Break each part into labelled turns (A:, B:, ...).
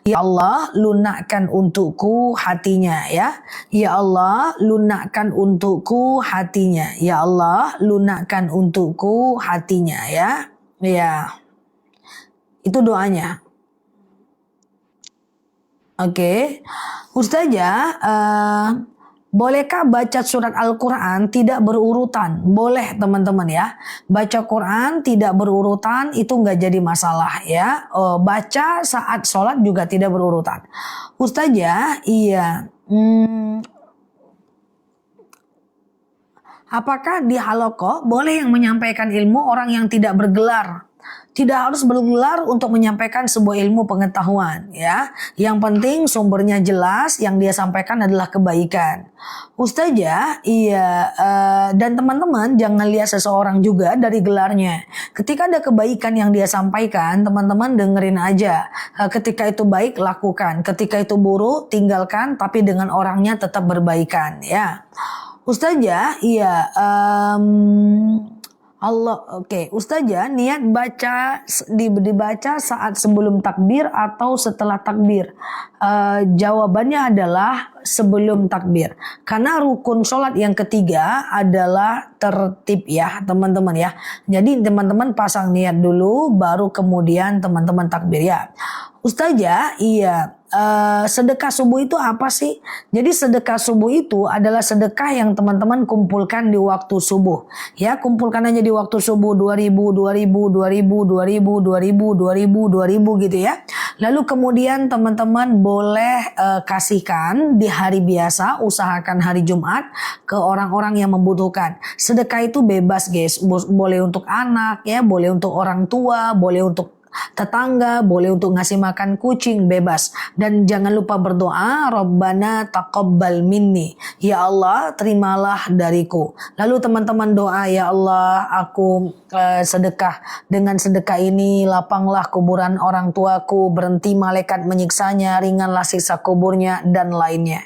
A: Ya Allah, lunakkan untukku hatinya ya. Ya Allah, lunakkan untukku hatinya. Ya Allah, lunakkan untukku hatinya ya. Ya. Itu doanya. Oke. Ustazah, bolehkah baca surat Al-Quran tidak berurutan? Boleh teman-teman ya. Baca Quran tidak berurutan itu nggak jadi masalah ya. Baca saat sholat juga tidak berurutan. Ustazah, iya. Apakah di halaqah boleh yang menyampaikan ilmu orang yang tidak bergelar? Tidak harus bergelar untuk menyampaikan sebuah ilmu pengetahuan ya. Yang penting sumbernya jelas, yang dia sampaikan adalah kebaikan. Ustazah, iya, dan teman-teman jangan lihat seseorang juga dari gelarnya. Ketika ada kebaikan yang dia sampaikan, teman-teman dengerin aja. Ketika itu baik, lakukan. Ketika itu buruk, tinggalkan, tapi dengan orangnya tetap berbaikan ya. Ustazah, iya, Oke. Ustazah, niat dibaca saat sebelum takbir atau setelah takbir? Jawabannya adalah sebelum takbir. Karena rukun sholat yang ketiga adalah tertib ya teman-teman ya. Jadi teman-teman pasang niat dulu, baru kemudian teman-teman takbir ya. Ustazah, iya. Sedekah subuh itu apa sih? Jadi sedekah subuh itu adalah sedekah yang teman-teman kumpulkan di waktu subuh. Ya, kumpulkan aja di waktu subuh 2000 gitu ya. Lalu kemudian teman-teman boleh kasihkan di hari biasa, usahakan hari Jumat ke orang-orang yang membutuhkan. Sedekah itu bebas, guys. Boleh untuk anak ya, boleh untuk orang tua, boleh untuk tetangga, boleh untuk ngasih makan kucing, bebas. Dan jangan lupa berdoa, Rabbana taqabbal minni, ya Allah terimalah dariku. Lalu teman-teman doa, ya Allah aku sedekah, dengan sedekah ini lapanglah kuburan orang tuaku, berhenti malaikat menyiksanya, ringanlah siksa kuburnya, dan lainnya.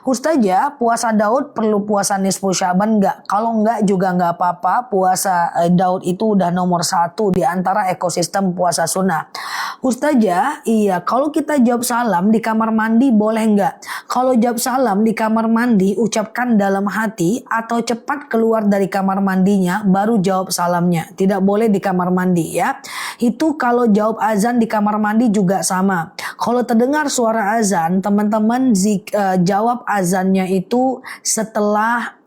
A: Ustazah, puasa Daud perlu puasa nisfu Syaban enggak? Kalau enggak juga enggak apa-apa. Puasa Daud itu udah nomor 1 di antara ekosistem puasa sunnah. Ustazah, iya, kalau kita jawab salam di kamar mandi boleh enggak? Kalau jawab salam di kamar mandi, ucapkan dalam hati atau cepat keluar dari kamar mandinya baru jawab salamnya. Tidak boleh di kamar mandi ya. Itu kalau jawab azan di kamar mandi juga sama. Kalau terdengar suara azan, teman-teman jawab azannya itu setelah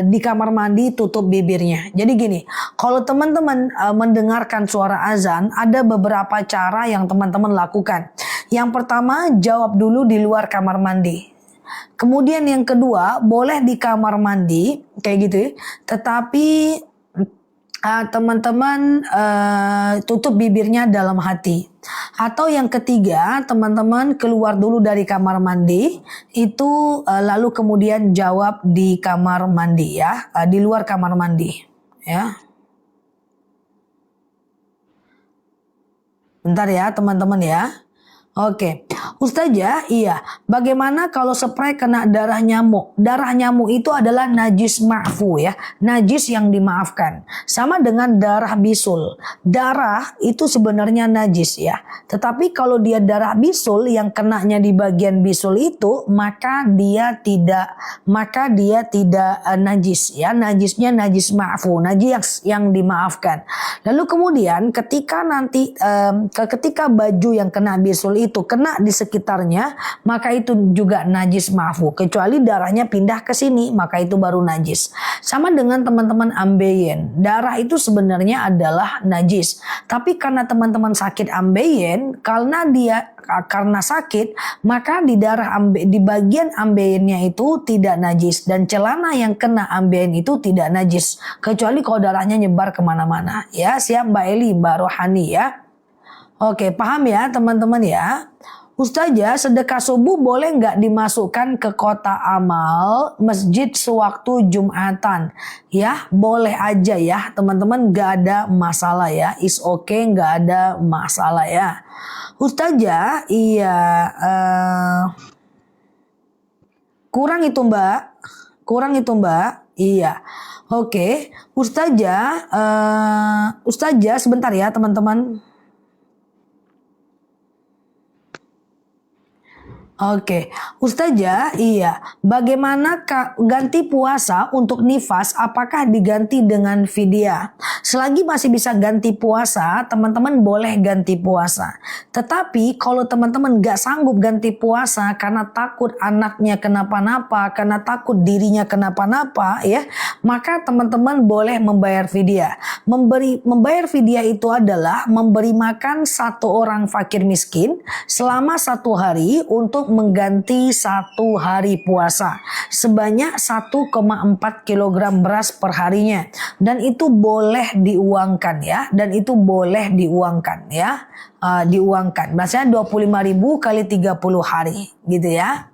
A: di kamar mandi tutup bibirnya. Jadi gini, kalau teman-teman mendengarkan suara azan, ada beberapa cara yang teman-teman lakukan. Yang pertama, jawab dulu di luar kamar mandi. Kemudian yang kedua, boleh di kamar mandi kayak gitu ya. Tetapi teman-teman tutup bibirnya dalam hati. Atau yang ketiga, teman-teman keluar dulu dari kamar mandi itu lalu kemudian jawab di kamar mandi ya, di luar kamar mandi ya. Bentar ya teman-teman ya. Oke, Ustazah, iya. Bagaimana kalau spray kena darah nyamuk? Darah nyamuk itu adalah najis ma'fu ya, najis yang dimaafkan. Sama dengan darah bisul. Darah itu sebenarnya najis ya. Tetapi kalau dia darah bisul yang kenanya di bagian bisul itu, maka dia tidak najis ya. Najisnya najis ma'fu, najis yang dimaafkan. Lalu kemudian ketika baju yang kena bisul itu kena di sekitarnya, maka itu juga najis ma'fu. Kecuali darahnya pindah ke sini, maka itu baru najis. Sama dengan teman-teman ambeien. Darah itu sebenarnya adalah najis. Tapi karena teman-teman sakit ambeien, karena sakit, maka di bagian ambeiennya itu tidak najis. Dan celana yang kena ambeien itu tidak najis. Kecuali kalau darahnya nyebar kemana-mana. Ya, siap Mbak Eli, Mbak Rohani ya. Oke, paham ya teman-teman ya. Ustazah, sedekah subuh boleh nggak dimasukkan ke kotak amal masjid sewaktu Jumatan? Ya, boleh aja ya teman-teman, nggak ada masalah ya. Is okay, nggak ada masalah ya. Ustazah, iya, kurang itu mbak, iya. Oke, Ustazah sebentar ya teman-teman. Oke, Ustazah, iya. Bagaimana ganti puasa untuk nifas? Apakah diganti dengan fidyah? Selagi masih bisa ganti puasa, teman-teman boleh ganti puasa. Tetapi kalau teman-teman gak sanggup ganti puasa karena takut anaknya kenapa-napa, karena takut dirinya kenapa-napa, ya, maka teman-teman boleh membayar fidyah. Membayar fidyah itu adalah memberi makan satu orang fakir miskin selama 1 hari untuk mengganti 1 hari puasa sebanyak 1,4 kilogram beras per harinya, dan itu boleh diuangkan ya, dan itu boleh diuangkan ya, diuangkan. Maksudnya 25.000 kali 30 hari gitu ya.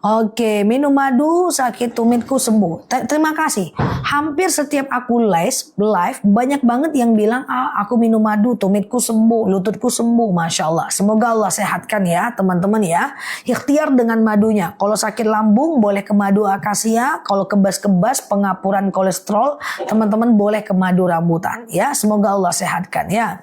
A: Oke, minum madu sakit tumitku sembuh. Terima kasih. Hampir setiap aku live banyak banget yang bilang, aku minum madu tumitku sembuh, lututku sembuh. Masya Allah. Semoga Allah sehatkan ya teman-teman ya. Ikhtiar dengan madunya. Kalau sakit lambung boleh ke madu akasia. Kalau kebas-kebas pengapuran kolesterol, teman-teman boleh ke madu rambutan ya. Semoga Allah sehatkan ya.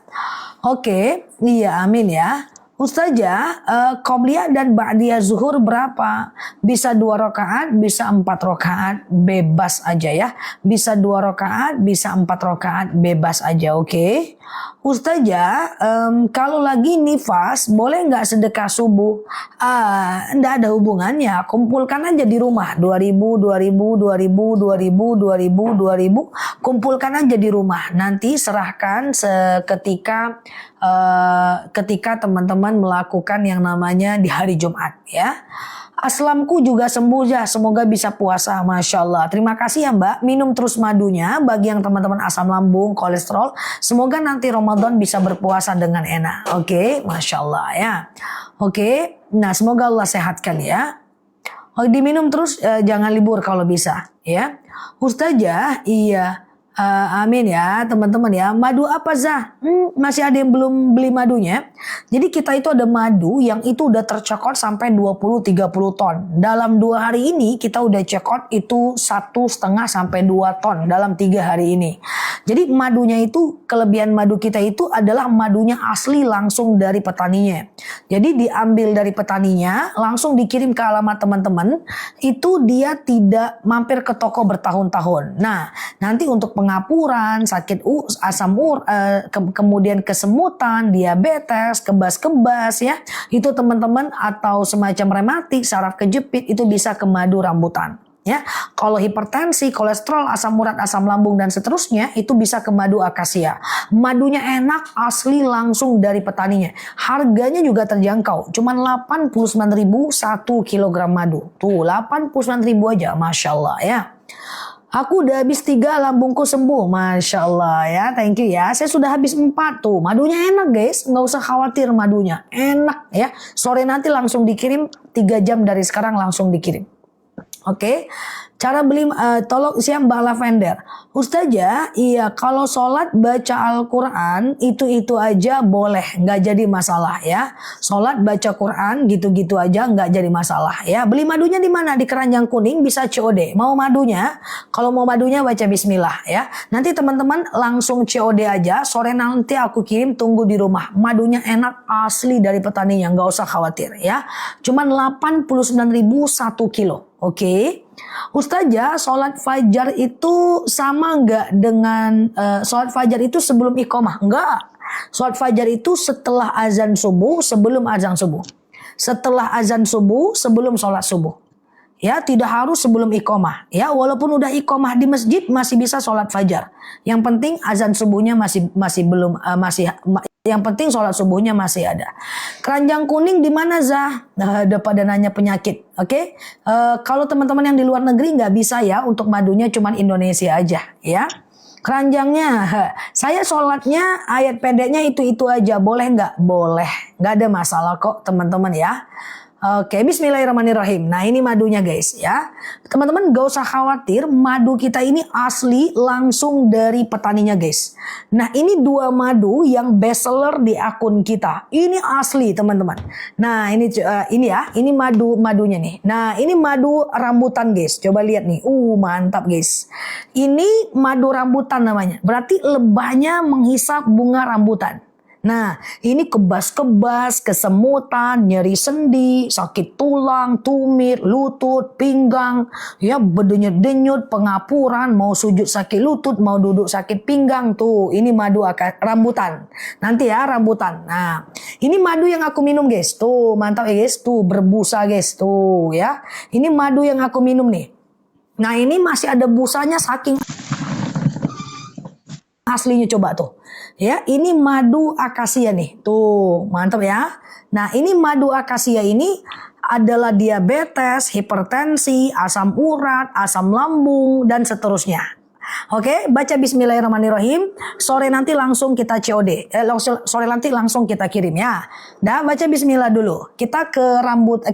A: Oke, iya amin ya. Ustazah, qobliyah dan ba'diyah zuhur berapa? Bisa 2 rakaat, bisa 4 rakaat, bebas aja ya. Bisa 2 rakaat, bisa 4 rakaat, bebas aja, oke? Ustazah, kalau lagi nifas, boleh nggak sedekah subuh? Nggak ada hubungannya, kumpulkan aja di rumah. 2.000, 2.000, 2.000, 2.000, 2.000, 2.000, kumpulkan aja di rumah. Nanti serahkan seketika ketika teman-teman melakukan yang namanya di hari Jumat ya. Aslamku juga sembuh ya, semoga bisa puasa. Masya Allah, terima kasih ya Mbak. Minum terus madunya bagi yang teman-teman asam lambung, kolesterol. Semoga nanti Ramadan bisa berpuasa dengan enak. Oke, Masya Allah ya. Oke, nah semoga Allah sehatkan ya. Diminum terus, jangan libur kalau bisa ya. Ustazah, iya. Amin ya teman-teman ya. Madu apa Zah? Masih ada yang belum beli madunya. Jadi kita itu ada madu yang itu udah tercekot sampai 20-30 ton. Dalam 2 hari ini kita udah cekot itu 1,5 sampai 2 ton dalam 3 hari ini. Jadi madunya itu, kelebihan madu kita itu adalah madunya asli langsung dari petaninya. Jadi diambil dari petaninya, langsung dikirim ke alamat teman-teman. Itu dia tidak mampir ke toko bertahun-tahun. Nah, nanti untuk pengapuran, sakit asam kemudian kesemutan, diabetes, kebas-kebas ya, itu teman-teman, atau semacam rematik, saraf kejepit, itu bisa ke madu rambutan. Ya, kalau hipertensi, kolesterol, asam urat, asam lambung dan seterusnya itu bisa ke madu akasia. Madunya enak, asli langsung dari petaninya. Harganya juga terjangkau, cuman 89.000 1 kilogram madu. Tuh, 89.000 aja, Masya Allah ya. Aku udah habis 3, lambungku sembuh. Masya Allah ya, thank you ya. Saya sudah habis 4 tuh. Madunya enak guys, nggak usah khawatir madunya. Enak ya. Sore nanti langsung dikirim, 3 jam dari sekarang langsung dikirim. Oke, cara beli, tolong siang Mbak Lavender. Ustazah, iya kalau sholat baca Al-Quran itu aja boleh, nggak jadi masalah ya. Sholat baca Quran gitu-gitu aja nggak jadi masalah ya. Beli madunya di mana? Di Keranjang Kuning, bisa COD. Mau madunya? Kalau mau madunya baca Bismillah ya. Nanti teman-teman langsung COD aja. Sore nanti aku kirim, tunggu di rumah. Madunya enak, asli dari petaninya, nggak usah khawatir ya. Cuman 89.000 1 kilo. Oke, Ustazah, sholat fajar itu sama nggak dengan sholat fajar itu sebelum iqomah? Enggak. Sholat fajar itu setelah azan subuh, sebelum azan subuh. Setelah azan subuh, sebelum sholat subuh. Ya, tidak harus sebelum iqomah. Ya, walaupun udah iqomah di masjid masih bisa sholat fajar. Yang penting azan subuhnya yang penting sholat subuhnya masih ada. Keranjang Kuning di mana Zah? Ada pada nanya penyakit. Oke, kalau teman-teman yang di luar negeri nggak bisa ya, untuk madunya cuman Indonesia aja ya. Keranjangnya, saya sholatnya ayat pendeknya itu aja, boleh nggak? Boleh, nggak ada masalah kok teman-teman ya. Oke, bismillahirrahmanirrahim. Nah, ini madunya guys ya. Teman-teman gak usah khawatir, madu kita ini asli langsung dari petaninya guys. Nah, ini 2 madu yang best seller di akun kita. Ini asli teman-teman. Nah, ini ya, ini madunya nih. Nah, ini madu rambutan guys. Coba lihat nih. Mantap guys. Ini madu rambutan namanya. Berarti lebahnya menghisap bunga rambutan. Nah, ini kebas-kebas, kesemutan, nyeri sendi, sakit tulang, tumit, lutut, pinggang, ya berdenyut-denyut, pengapuran, mau sujud sakit lutut, mau duduk sakit pinggang tuh. Ini madu rambutan. Nanti ya rambutan. Nah, ini madu yang aku minum guys. Tuh, mantap ya guys. Tuh berbusa guys. Tuh ya. Ini madu yang aku minum nih. Nah, ini masih ada busanya saking aslinya, coba tuh. Ya, ini madu akasia nih. Tuh, mantap ya. Nah, ini madu akasia ini adalah diabetes, hipertensi, asam urat, asam lambung, dan seterusnya. Oke, baca bismillahirrahmanirrahim. Sore nanti langsung kita COD. Sore nanti langsung kita kirim ya. Dah, baca bismillah dulu. Kita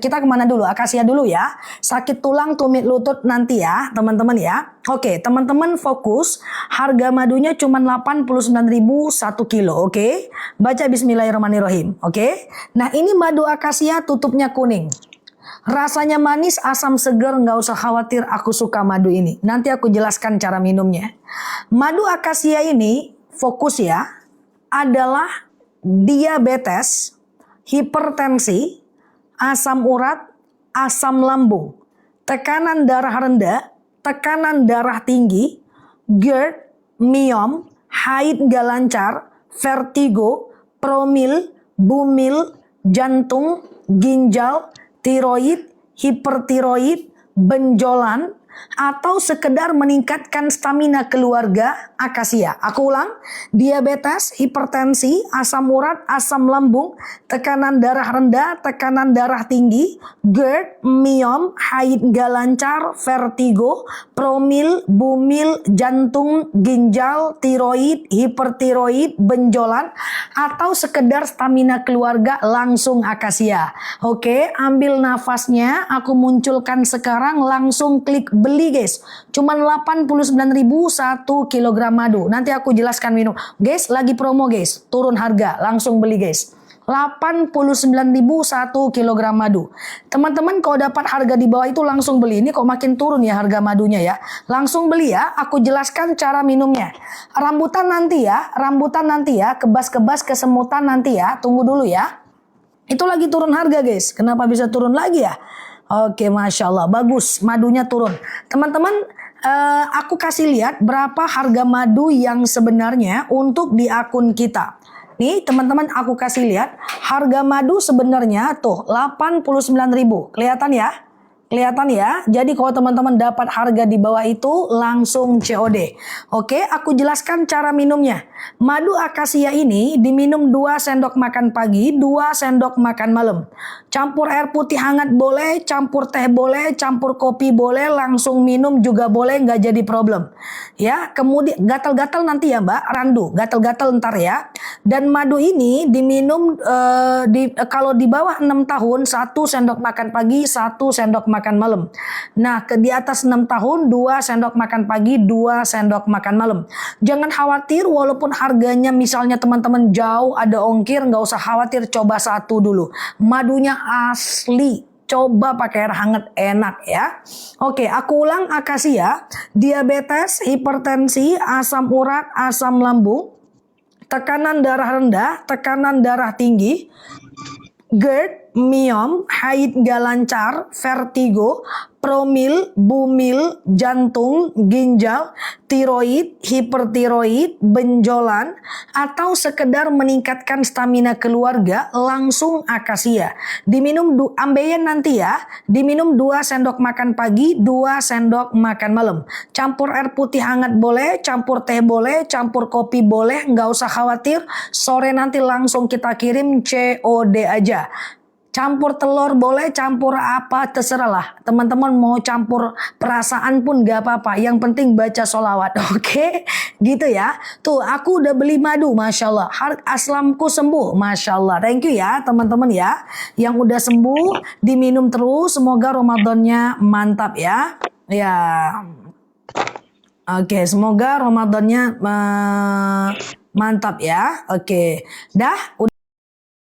A: kita kemana dulu? Akasia dulu ya. Sakit tulang, tumit, lutut nanti ya, teman-teman ya. Oke, teman-teman fokus. Harga madunya cuma 89.000 1 kilo. Oke, baca bismillahirrahmanirrahim. Oke. Nah, ini madu akasia tutupnya kuning. Rasanya manis, asam segar, nggak usah khawatir, aku suka madu ini. Nanti aku jelaskan cara minumnya. Madu akasia ini, fokus ya, adalah diabetes, hipertensi, asam urat, asam lambung, tekanan darah rendah, tekanan darah tinggi, GERD, miom, haid nggak lancar, vertigo, promil, bumil, jantung, ginjal, tiroid, hipertiroid, benjolan, atau sekedar meningkatkan stamina keluarga, akasia. Aku ulang, diabetes, hipertensi, asam urat, asam lambung, tekanan darah rendah, tekanan darah tinggi, GERD, miom, haid gak lancar, vertigo, promil, bumil, jantung, ginjal, tiroid, hipertiroid, benjolan, atau sekedar stamina keluarga, langsung akasia. Oke, ambil nafasnya, aku munculkan sekarang, langsung klik beli guys. Cuman 89.000 1 kilogram madu. Nanti aku jelaskan minum. Guys, lagi promo guys. Turun harga, langsung beli guys. 89.000 1 kilogram madu. Teman-teman kalau dapat harga di bawah itu langsung beli. Ini kok makin turun ya harga madunya ya. Langsung beli ya. Aku jelaskan cara minumnya. Rambutan nanti ya. Kebas-kebas, kesemutan nanti ya. Tunggu dulu ya. Itu lagi turun harga guys. Kenapa bisa turun lagi ya? Oke, Masya Allah. Bagus, madunya turun. Teman-teman, aku kasih lihat berapa harga madu yang sebenarnya untuk di akun kita. Nih, teman-teman, aku kasih lihat. Harga madu sebenarnya tuh 89.000. Kelihatan ya? Kelihatan ya? Jadi kalau teman-teman dapat harga di bawah itu langsung COD. Oke, aku jelaskan cara minumnya. Madu akasia ini diminum 2 sendok makan pagi, 2 sendok makan malam. Campur air putih hangat boleh, campur teh boleh, campur kopi boleh, langsung minum juga boleh, nggak jadi problem. Ya, kemudian gatal-gatal nanti ya Mbak, randu, gatal-gatal ntar ya. Dan madu ini diminum kalau di bawah 6 tahun 1 sendok makan pagi, 1 sendok makan malam. Nah, di atas 6 tahun 2 sendok makan pagi, 2 sendok makan malam. Jangan khawatir walaupun harganya misalnya teman-teman jauh ada ongkir, nggak usah khawatir, coba 1 dulu. Madunya asli. Coba pakai air hangat, enak ya. Oke, aku ulang akasia, diabetes, hipertensi, asam urat, asam lambung, tekanan darah rendah, tekanan darah tinggi, GERD, miom, haid gak lancar, vertigo, promil, bumil, jantung, ginjal, tiroid, hipertiroid, benjolan, atau sekedar meningkatkan stamina keluarga, langsung akasia. Diminum ambeien nanti ya, diminum 2 sendok makan pagi, 2 sendok makan malam. Campur air putih hangat boleh, campur teh boleh, campur kopi boleh, nggak usah khawatir. Sore nanti langsung kita kirim COD aja. Campur telur boleh, campur apa terserah lah. Teman-teman mau campur perasaan pun gak apa-apa. Yang penting baca sholawat. Oke, gitu ya. Tuh aku udah beli madu, Masya Allah. Aslamku sembuh, Masya Allah. Thank you ya teman-teman ya. Yang udah sembuh, diminum terus. Semoga Ramadannya mantap ya. Ya. Oke, semoga Ramadannya mantap ya. Oke, dah.